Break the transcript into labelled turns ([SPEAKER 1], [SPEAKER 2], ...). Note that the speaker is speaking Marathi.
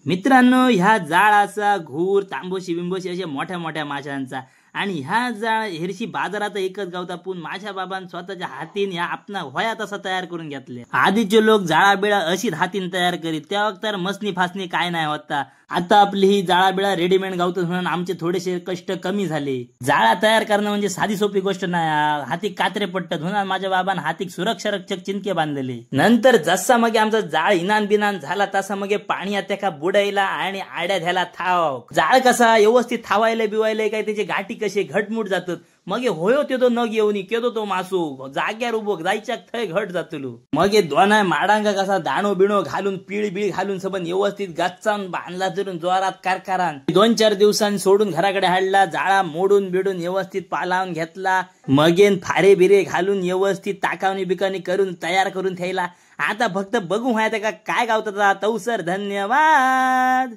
[SPEAKER 1] मित्रांनो, ह्या जाळाचा घूर तांबोशी बिंबोशी अशा मोठ्या मोठ्या माशांचा आणि ह्या जाळ हेरशी बाजारात एकच गावता पण माझ्या बाबान स्वतःच्या हातीन ह्या आपणा होया तसा तयार करून घेतले। आधीचे लोक जाळा बिळा अशी हातीन तयार करीत, त्या वक्त मसनी फासनी काय नाही होता। आता आपली ही जाळा बिळा रेडीमेड गावतात म्हणून आमचे थोडेसे कष्ट कमी झाले। जाळा तयार करणं म्हणजे साधी सोपी गोष्ट नाही, हाती कात्रे पडतात म्हणून माझ्या बाबान हातीक सुरक्षा रक्षक चिंके बांधलेले। नंतर जसा मग आमचा जाळ इनान बिनान झाला तसा मग पाणी त्या बुडायला आणि आड्या घ्यायला थाव। जाळ कसा व्यवस्थित थावायला बिवायला काय त्याचे गाठी कसे घटमुट जातात, मग होयो तो नग येऊनी केदो तो मासू जाग्यार उभो जायच्या थंय घट जातलो। मग दोनाय माडांगा कसा दाणो बिणो घालून पीळ बीळ घालून सबन व्यवस्थित गच्चान बांधला धरून जोरात कारकारान 2-4 दिवसांनी सोडून घराकडे हाडला। जाळा मोडून बिडून व्यवस्थित पालावून घेतला, मगेन फारे बिरे घालून व्यवस्थित ताकावणी बिकावणी करून तयार करून ठेवला। आता फक्त बघू माहिती का काय गावतात। तवसर धन्यवाद।